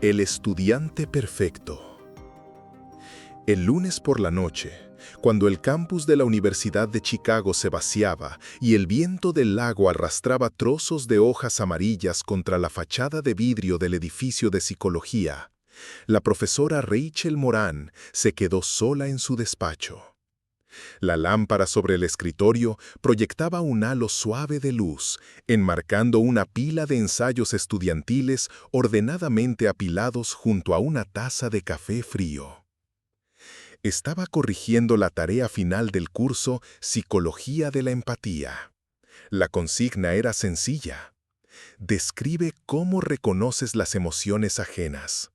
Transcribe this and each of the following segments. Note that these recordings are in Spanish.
El estudiante perfecto. El lunes por la noche, cuando el campus de la Universidad de Chicago se vaciaba y el viento del lago arrastraba trozos de hojas amarillas contra la fachada de vidrio del edificio de psicología, la profesora Rachel Moran se quedó sola en su despacho. La lámpara sobre el escritorio proyectaba un halo suave de luz, enmarcando una pila de ensayos estudiantiles ordenadamente apilados junto a una taza de café frío. Estaba corrigiendo la tarea final del curso Psicología de la Empatía. La consigna era sencilla. Describe cómo reconoces las emociones ajenas.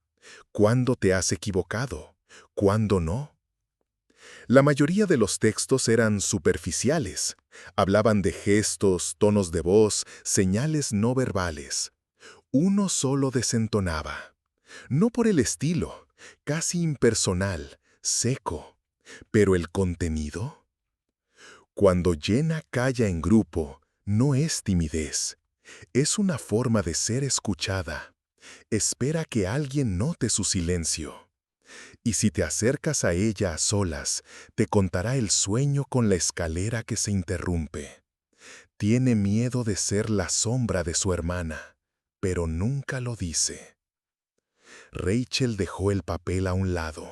¿Cuándo te has equivocado? ¿Cuándo no? La mayoría de los textos eran superficiales. Hablaban de gestos, tonos de voz, señales no verbales. Uno solo desentonaba. No por el estilo, casi impersonal, seco. ¿Pero el contenido? Cuando Jenna calla en grupo, no es timidez. Es una forma de ser escuchada. Espera que alguien note su silencio. Y si te acercas a ella a solas, te contará el sueño con la escalera que se interrumpe. Tiene miedo de ser la sombra de su hermana, pero nunca lo dice. Rachel dejó el papel a un lado.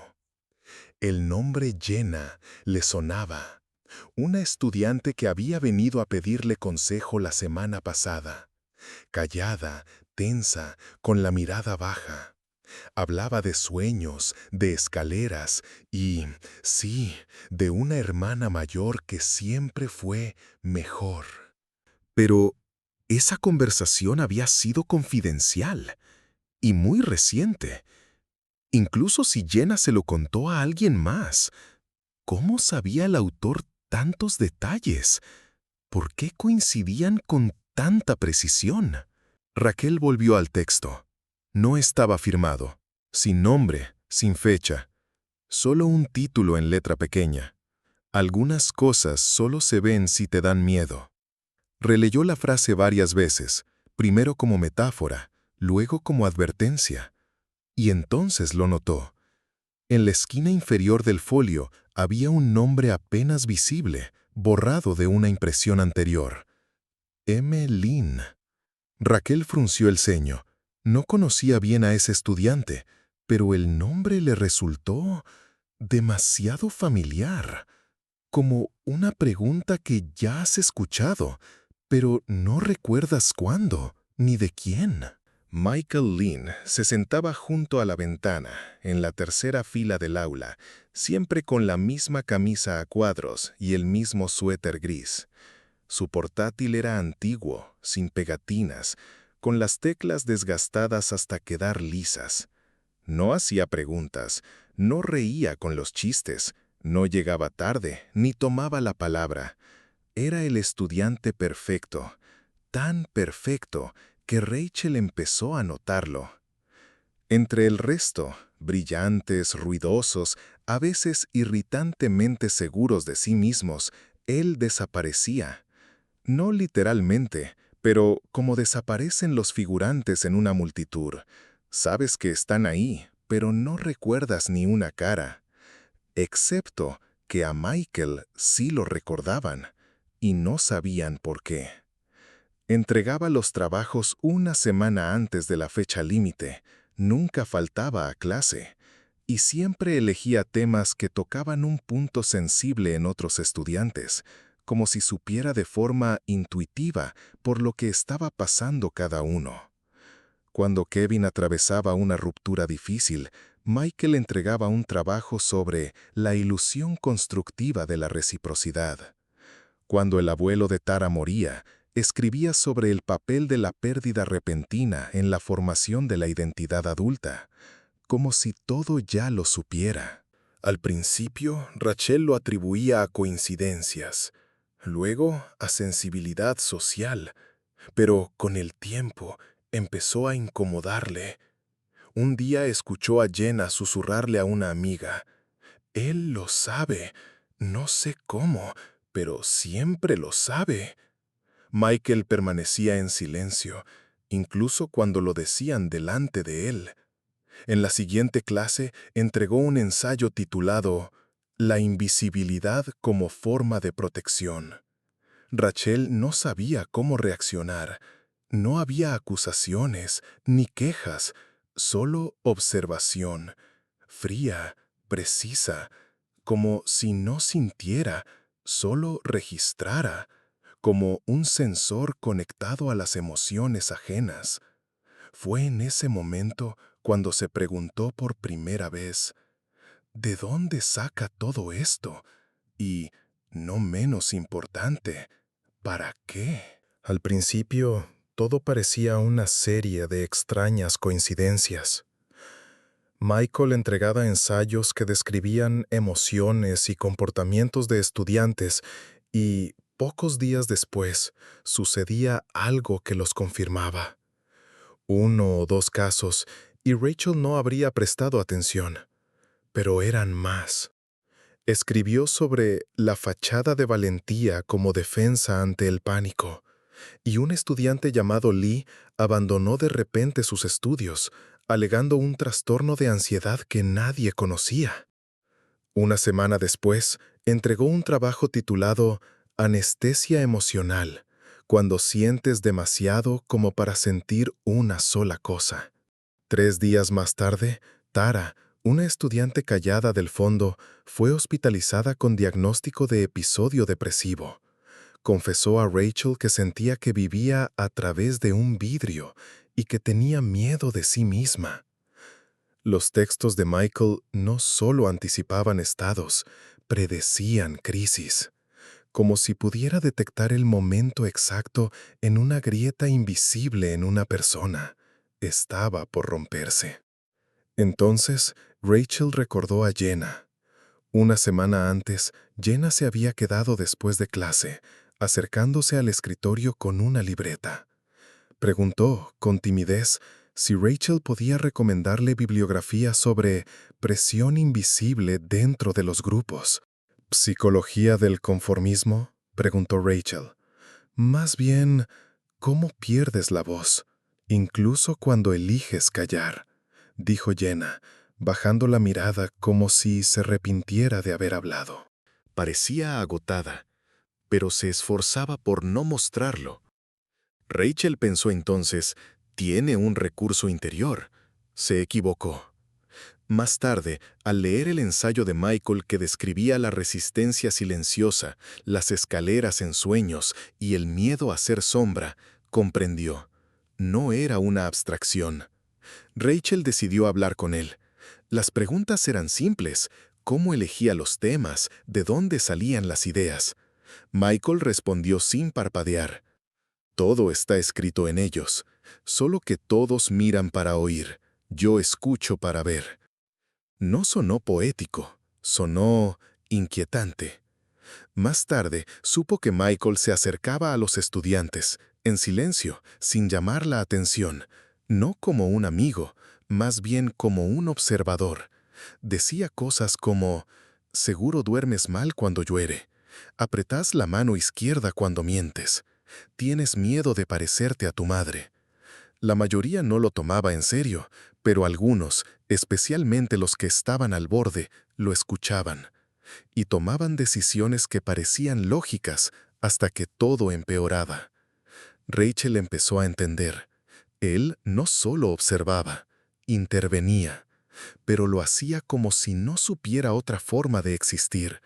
El nombre Jenna le sonaba. Una estudiante que había venido a pedirle consejo la semana pasada. Callada, tensa, con la mirada baja. Hablaba de sueños, de escaleras y, sí, de una hermana mayor que siempre fue mejor. Pero esa conversación había sido confidencial y muy reciente. Incluso si Jenna se lo contó a alguien más, ¿cómo sabía el autor tantos detalles? ¿Por qué coincidían con tanta precisión? Raquel volvió al texto. No estaba firmado, sin nombre, sin fecha, solo un título en letra pequeña. Algunas cosas solo se ven si te dan miedo. Releyó la frase varias veces, primero como metáfora, luego como advertencia. Y entonces lo notó. En la esquina inferior del folio había un nombre apenas visible, borrado de una impresión anterior. M. Lynn. Raquel frunció el ceño. No conocía bien a ese estudiante, pero el nombre le resultó demasiado familiar, como una pregunta que ya has escuchado, pero no recuerdas cuándo ni de quién. Michael Lynn se sentaba junto a la ventana, en la tercera fila del aula, siempre con la misma camisa a cuadros y el mismo suéter gris. Su portátil era antiguo, sin pegatinas, con las teclas desgastadas hasta quedar lisas. No hacía preguntas, no reía con los chistes, no llegaba tarde, ni tomaba la palabra. Era el estudiante perfecto, tan perfecto que Rachel empezó a notarlo. Entre el resto, brillantes, ruidosos, a veces irritantemente seguros de sí mismos, él desaparecía. No literalmente, pero como desaparecen los figurantes en una multitud. Sabes que están ahí, pero no recuerdas ni una cara. Excepto que a Michael sí lo recordaban, y no sabían por qué. Entregaba los trabajos una semana antes de la fecha límite, nunca faltaba a clase, y siempre elegía temas que tocaban un punto sensible en otros estudiantes, como si supiera de forma intuitiva por lo que estaba pasando cada uno. Cuando Kevin atravesaba una ruptura difícil, Michael entregaba un trabajo sobre la ilusión constructiva de la reciprocidad. Cuando el abuelo de Tara moría, escribía sobre el papel de la pérdida repentina en la formación de la identidad adulta, como si todo ya lo supiera. Al principio, Rachel lo atribuía a coincidencias, luego a sensibilidad social, pero con el tiempo empezó a incomodarle. Un día escuchó a Jenna susurrarle a una amiga: «Él lo sabe, no sé cómo, pero siempre lo sabe». Michael permanecía en silencio, incluso cuando lo decían delante de él. En la siguiente clase entregó un ensayo titulado La invisibilidad como forma de protección. Rachel no sabía cómo reaccionar. No había acusaciones ni quejas, solo observación, fría, precisa, como si no sintiera, solo registrara, como un sensor conectado a las emociones ajenas. Fue en ese momento cuando se preguntó por primera vez, ¿de dónde saca todo esto? Y, no menos importante, ¿para qué? Al principio, todo parecía una serie de extrañas coincidencias. Michael entregaba ensayos que describían emociones y comportamientos de estudiantes y, pocos días después, sucedía algo que los confirmaba. Uno o dos casos, y Rachel no habría prestado atención. Pero eran más. Escribió sobre la fachada de valentía como defensa ante el pánico, y un estudiante llamado Lee abandonó de repente sus estudios, alegando un trastorno de ansiedad que nadie conocía. Una semana después, entregó un trabajo titulado Anestesia emocional, cuando sientes demasiado como para sentir una sola cosa. 3 días más tarde, Tara, una estudiante callada del fondo, fue hospitalizada con diagnóstico de episodio depresivo. Confesó a Rachel que sentía que vivía a través de un vidrio y que tenía miedo de sí misma. Los textos de Michael no solo anticipaban estados, predecían crisis, como si pudiera detectar el momento exacto en una grieta invisible en una persona. Estaba por romperse. Entonces, Rachel recordó a Jenna. Una semana antes, Jenna se había quedado después de clase, acercándose al escritorio con una libreta. Preguntó, con timidez, si Rachel podía recomendarle bibliografía sobre presión invisible dentro de los grupos. ¿Psicología del conformismo?, preguntó Rachel. Más bien, ¿cómo pierdes la voz, incluso cuando eliges callar?, dijo Jenna, bajando la mirada como si se arrepintiera de haber hablado. Parecía agotada, pero se esforzaba por no mostrarlo. Rachel pensó entonces, tiene un recurso interior. Se equivocó. Más tarde, al leer el ensayo de Michael que describía la resistencia silenciosa, las escaleras en sueños y el miedo a ser sombra, comprendió. No era una abstracción. Rachel decidió hablar con él. Las preguntas eran simples. ¿Cómo elegía los temas? ¿De dónde salían las ideas? Michael respondió sin parpadear. Todo está escrito en ellos, solo que todos miran para oír. Yo escucho para ver. No sonó poético, sonó inquietante. Más tarde, supo que Michael se acercaba a los estudiantes, en silencio, sin llamar la atención, no como un amigo, más bien como un observador. Decía cosas como, seguro duermes mal cuando llueve, apretás la mano izquierda cuando mientes, tienes miedo de parecerte a tu madre. La mayoría no lo tomaba en serio, pero algunos, especialmente los que estaban al borde, lo escuchaban y tomaban decisiones que parecían lógicas hasta que todo empeoraba. Rachel empezó a entender. Él no solo observaba, intervenía, pero lo hacía como si no supiera otra forma de existir,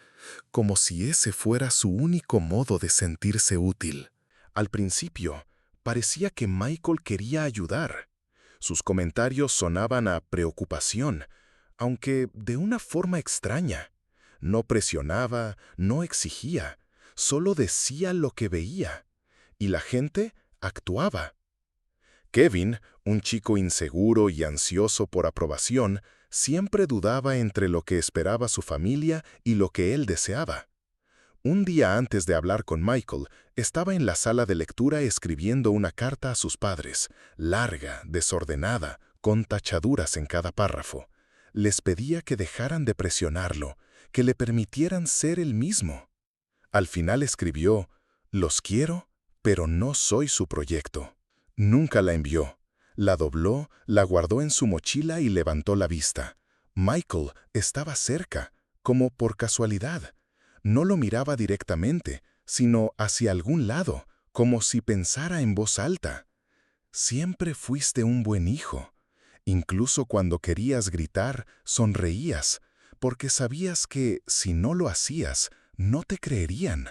como si ese fuera su único modo de sentirse útil. Al principio, parecía que Michael quería ayudar. Sus comentarios sonaban a preocupación, aunque de una forma extraña. No presionaba, no exigía, solo decía lo que veía. Y la gente actuaba. Kevin, un chico inseguro y ansioso por aprobación, siempre dudaba entre lo que esperaba su familia y lo que él deseaba. Un día antes de hablar con Michael, estaba en la sala de lectura escribiendo una carta a sus padres, larga, desordenada, con tachaduras en cada párrafo. Les pedía que dejaran de presionarlo, que le permitieran ser él mismo. Al final escribió, «Los quiero, pero no soy su proyecto». Nunca la envió. La dobló, la guardó en su mochila y levantó la vista. Michael estaba cerca, como por casualidad. No lo miraba directamente, sino hacia algún lado, como si pensara en voz alta. Siempre fuiste un buen hijo. Incluso cuando querías gritar, sonreías, porque sabías que, si no lo hacías, no te creerían.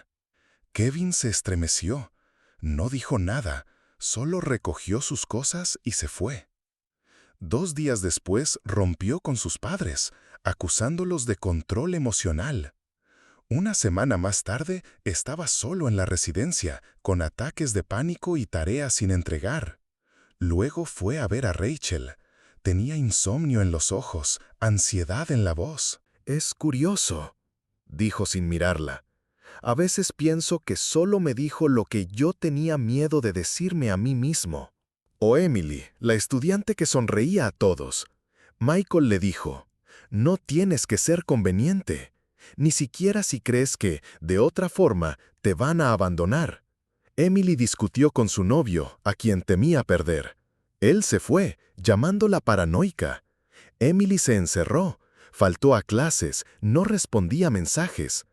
Kevin se estremeció. No dijo nada, solo recogió sus cosas y se fue. 2 días después rompió con sus padres, acusándolos de control emocional. Una semana más tarde estaba solo en la residencia, con ataques de pánico y tareas sin entregar. Luego fue a ver a Rachel. Tenía insomnio en los ojos, ansiedad en la voz. Es curioso, dijo sin mirarla. A veces pienso que solo me dijo lo que yo tenía miedo de decirme a mí mismo. O Emily, la estudiante que sonreía a todos. Michael le dijo, no tienes que ser conveniente, ni siquiera si crees que, de otra forma, te van a abandonar. Emily discutió con su novio, a quien temía perder. Él se fue, llamándola paranoica. Emily se encerró, faltó a clases, no respondía mensajes.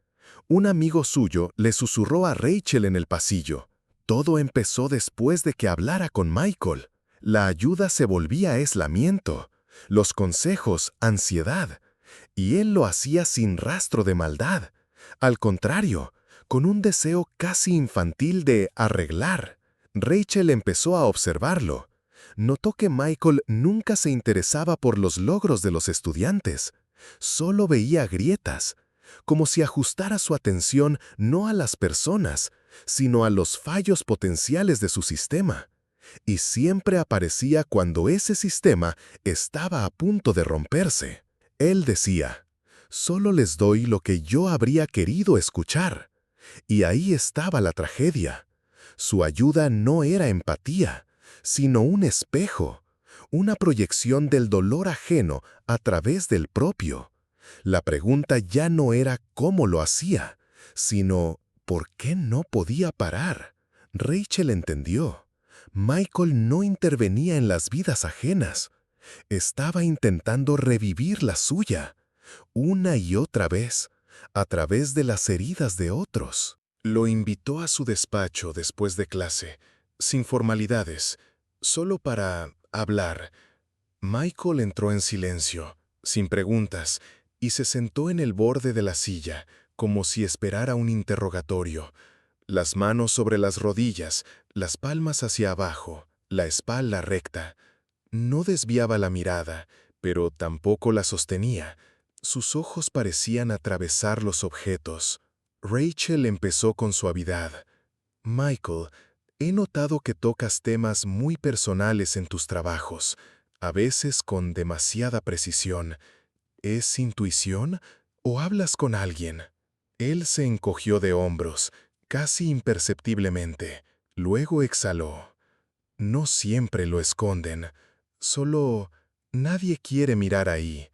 Un amigo suyo le susurró a Rachel en el pasillo. Todo empezó después de que hablara con Michael. La ayuda se volvía aislamiento, los consejos, ansiedad. Y él lo hacía sin rastro de maldad. Al contrario, con un deseo casi infantil de arreglar. Rachel empezó a observarlo. Notó que Michael nunca se interesaba por los logros de los estudiantes. Solo veía grietas, como si ajustara su atención no a las personas, sino a los fallos potenciales de su sistema. Y siempre aparecía cuando ese sistema estaba a punto de romperse. Él decía, solo les doy lo que yo habría querido escuchar. Y ahí estaba la tragedia. Su ayuda no era empatía, sino un espejo, una proyección del dolor ajeno a través del propio. La pregunta ya no era cómo lo hacía, sino ¿por qué no podía parar? Rachel entendió. Michael no intervenía en las vidas ajenas. Estaba intentando revivir la suya, una y otra vez, a través de las heridas de otros. Lo invitó a su despacho después de clase, sin formalidades, solo para hablar. Michael entró en silencio, sin preguntas, y se sentó en el borde de la silla, como si esperara un interrogatorio. Las manos sobre las rodillas, las palmas hacia abajo, la espalda recta. No desviaba la mirada, pero tampoco la sostenía. Sus ojos parecían atravesar los objetos. Rachel empezó con suavidad. Michael, he notado que tocas temas muy personales en tus trabajos, a veces con demasiada precisión. ¿Es intuición o hablas con alguien? Él se encogió de hombros, casi imperceptiblemente. Luego exhaló. No siempre lo esconden. Solo nadie quiere mirar ahí.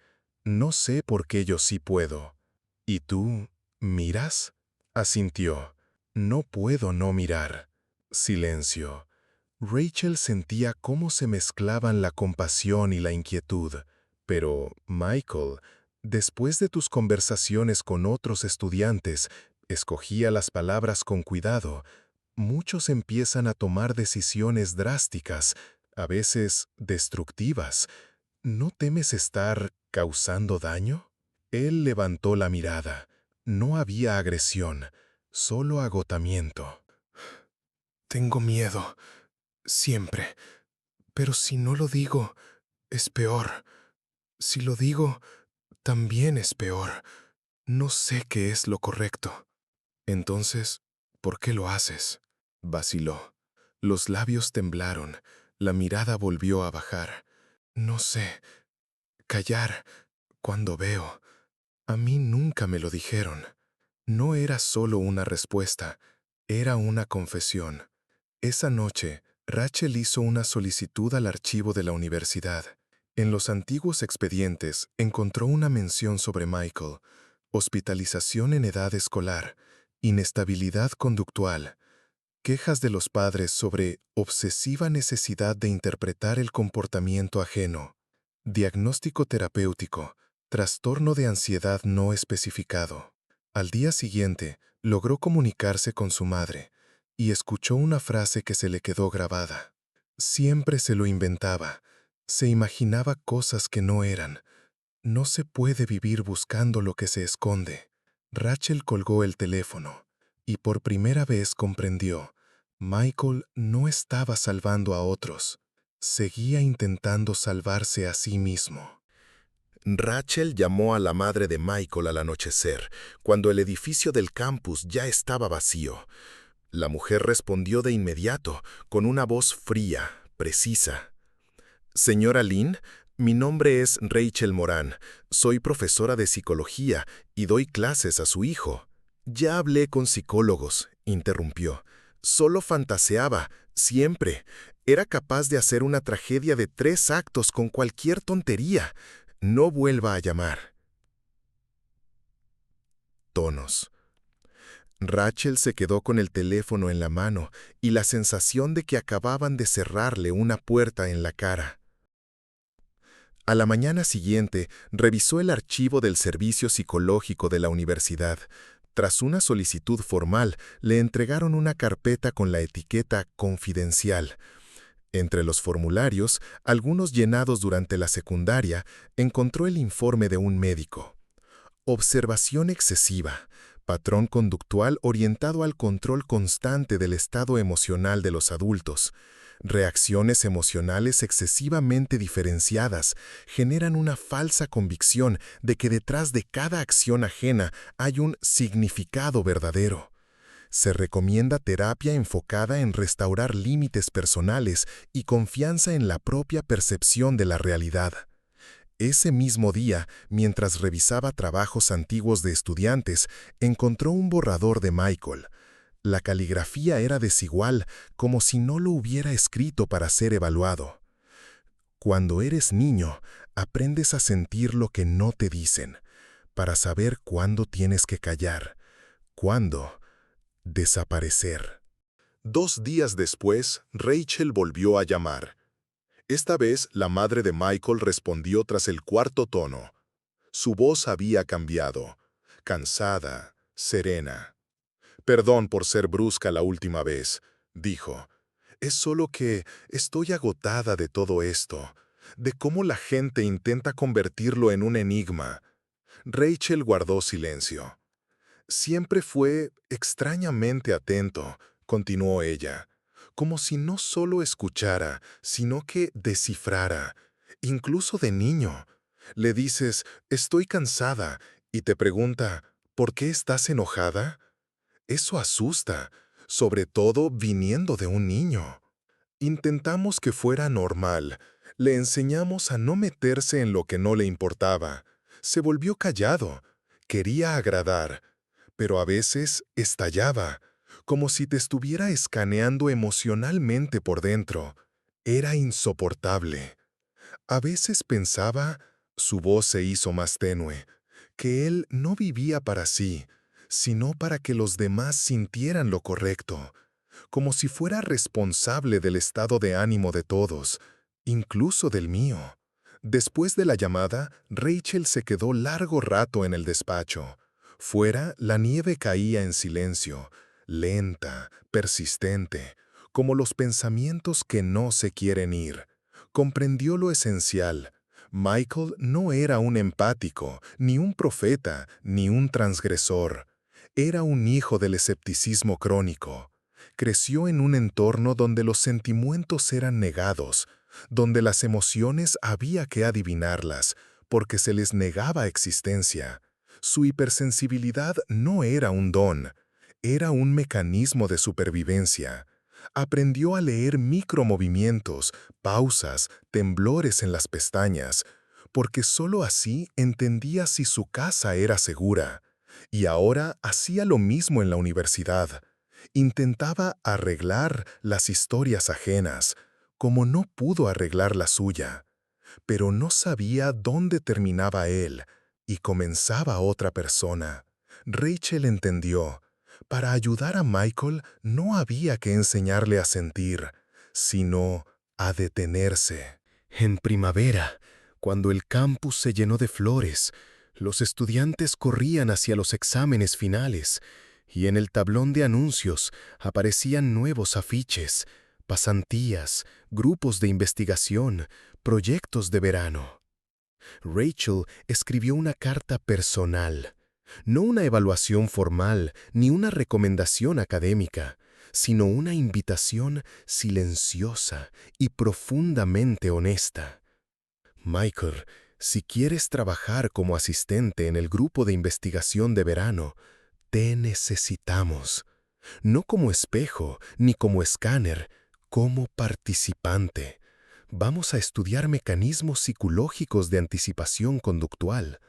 No sé por qué yo sí puedo. ¿Y tú, miras? Asintió. No puedo no mirar. Silencio. Rachel sentía cómo se mezclaban la compasión y la inquietud. Pero, Michael, después de tus conversaciones con otros estudiantes, escogía las palabras con cuidado. Muchos empiezan a tomar decisiones drásticas, a veces destructivas. ¿No temes estar causando daño? Él levantó la mirada. No había agresión, solo agotamiento. Tengo miedo, siempre. Pero si no lo digo, es peor. Si lo digo, también es peor. No sé qué es lo correcto. Entonces, ¿por qué lo haces? Vaciló. Los labios temblaron. La mirada volvió a bajar. No sé. Callar. Cuando veo. A mí nunca me lo dijeron. No era solo una respuesta. Era una confesión. Esa noche, Rachel hizo una solicitud al archivo de la universidad. En los antiguos expedientes encontró una mención sobre Michael: hospitalización en edad escolar, inestabilidad conductual. Quejas de los padres sobre obsesiva necesidad de interpretar el comportamiento ajeno. Diagnóstico terapéutico. Trastorno de ansiedad no especificado. Al día siguiente, logró comunicarse con su madre y escuchó una frase que se le quedó grabada. Siempre se lo inventaba. Se imaginaba cosas que no eran. No se puede vivir buscando lo que se esconde. Rachel colgó el teléfono y por primera vez comprendió. Michael no estaba salvando a otros. Seguía intentando salvarse a sí mismo. Rachel llamó a la madre de Michael al anochecer, cuando el edificio del campus ya estaba vacío. La mujer respondió de inmediato, con una voz fría, precisa. Señora Lynn, mi nombre es Rachel Moran. Soy profesora de psicología y doy clases a su hijo. Ya hablé con psicólogos, interrumpió. Solo fantaseaba, siempre. Era capaz de hacer una tragedia de 3 actos con cualquier tontería. No vuelva a llamar. Tonos. Rachel se quedó con el teléfono en la mano y la sensación de que acababan de cerrarle una puerta en la cara. A la mañana siguiente, revisó el archivo del servicio psicológico de la universidad. Tras una solicitud formal, le entregaron una carpeta con la etiqueta «Confidencial». Entre los formularios, algunos llenados durante la secundaria, encontró el informe de un médico. Observación excesiva, patrón conductual orientado al control constante del estado emocional de los adultos. Reacciones emocionales excesivamente diferenciadas generan una falsa convicción de que detrás de cada acción ajena hay un significado verdadero. Se recomienda terapia enfocada en restaurar límites personales y confianza en la propia percepción de la realidad. Ese mismo día, mientras revisaba trabajos antiguos de estudiantes, encontró un borrador de Michael. La caligrafía era desigual, como si no lo hubiera escrito para ser evaluado. Cuando eres niño, aprendes a sentir lo que no te dicen, para saber cuándo tienes que callar, cuándo desaparecer. 2 días después, Rachel volvió a llamar. Esta vez, la madre de Michael respondió tras el 4.º tono. Su voz había cambiado, cansada, serena. «Perdón por ser brusca la última vez», dijo. «Es solo que estoy agotada de todo esto, de cómo la gente intenta convertirlo en un enigma». Rachel guardó silencio. «Siempre fue extrañamente atento», continuó ella, como si no solo escuchara, sino que descifrara, incluso de niño. Le dices, «Estoy cansada», y te pregunta, «¿Por qué estás enojada?». Eso asusta, sobre todo viniendo de un niño. Intentamos que fuera normal. Le enseñamos a no meterse en lo que no le importaba. Se volvió callado. Quería agradar. Pero a veces estallaba, como si te estuviera escaneando emocionalmente por dentro. Era insoportable. A veces pensaba, su voz se hizo más tenue, que él no vivía para sí, sino para que los demás sintieran lo correcto, como si fuera responsable del estado de ánimo de todos, incluso del mío. Después de la llamada, Rachel se quedó largo rato en el despacho. Fuera, la nieve caía en silencio, lenta, persistente, como los pensamientos que no se quieren ir. Comprendió lo esencial. Michael no era un empático, ni un profeta, ni un transgresor. Era un hijo del escepticismo crónico. Creció en un entorno donde los sentimientos eran negados, donde las emociones había que adivinarlas, porque se les negaba existencia. Su hipersensibilidad no era un don, era un mecanismo de supervivencia. Aprendió a leer micromovimientos, pausas, temblores en las pestañas, porque sólo así entendía si su casa era segura. Y ahora hacía lo mismo en la universidad. Intentaba arreglar las historias ajenas, como no pudo arreglar la suya. Pero no sabía dónde terminaba él y comenzaba otra persona. Rachel entendió. Para ayudar a Michael no había que enseñarle a sentir, sino a detenerse. En primavera, cuando el campus se llenó de flores, los estudiantes corrían hacia los exámenes finales y en el tablón de anuncios aparecían nuevos afiches, pasantías, grupos de investigación, proyectos de verano. Rachel escribió una carta personal, no una evaluación formal ni una recomendación académica, sino una invitación silenciosa y profundamente honesta. Michael, si quieres trabajar como asistente en el grupo de investigación de verano, te necesitamos. No como espejo ni como escáner, como participante. Vamos a estudiar mecanismos psicológicos de anticipación conductual.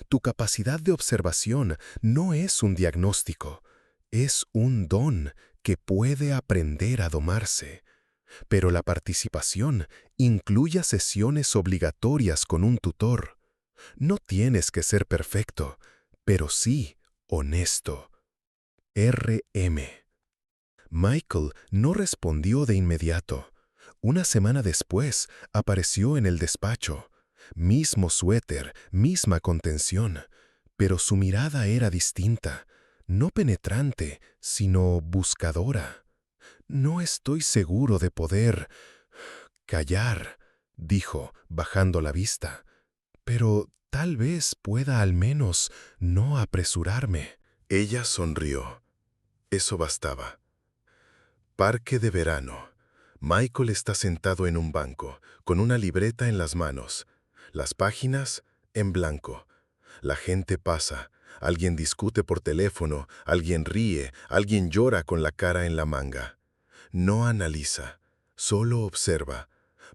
Tu capacidad de observación no es un diagnóstico, es un don que puede aprender a domarse. Pero la participación incluye sesiones obligatorias con un tutor. No tienes que ser perfecto, pero sí honesto. R.M. Michael no respondió de inmediato. Una semana después apareció en el despacho. Mismo suéter, misma contención, pero su mirada era distinta, no penetrante, sino buscadora. No estoy seguro de poder callar, dijo, bajando la vista, pero tal vez pueda al menos no apresurarme. Ella sonrió. Eso bastaba. Parque de verano. Michael está sentado en un banco, con una libreta en las manos. Las páginas en blanco. La gente pasa. Alguien discute por teléfono, alguien ríe, alguien llora con la cara en la manga. No analiza, solo observa.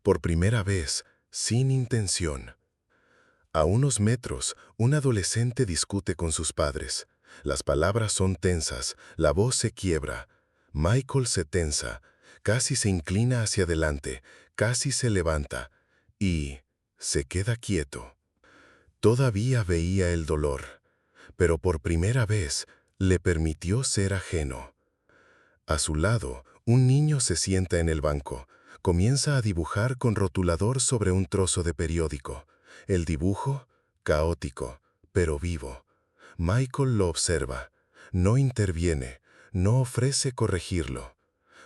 Por primera vez, sin intención. A unos metros, un adolescente discute con sus padres. Las palabras son tensas, la voz se quiebra. Michael se tensa, casi se inclina hacia adelante, casi se levanta y se queda quieto. Todavía veía el dolor, pero por primera vez le permitió ser ajeno. A su lado, un niño se sienta en el banco. Comienza a dibujar con rotulador sobre un trozo de periódico. El dibujo, caótico, pero vivo. Michael lo observa. No interviene, no ofrece corregirlo.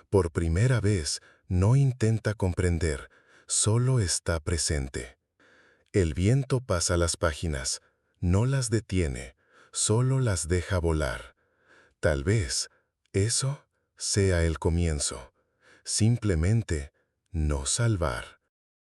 Por primera vez, no intenta comprender, solo está presente. El viento pasa las páginas, no las detiene, solo las deja volar. Tal vez eso sea el comienzo. Simplemente no salvar.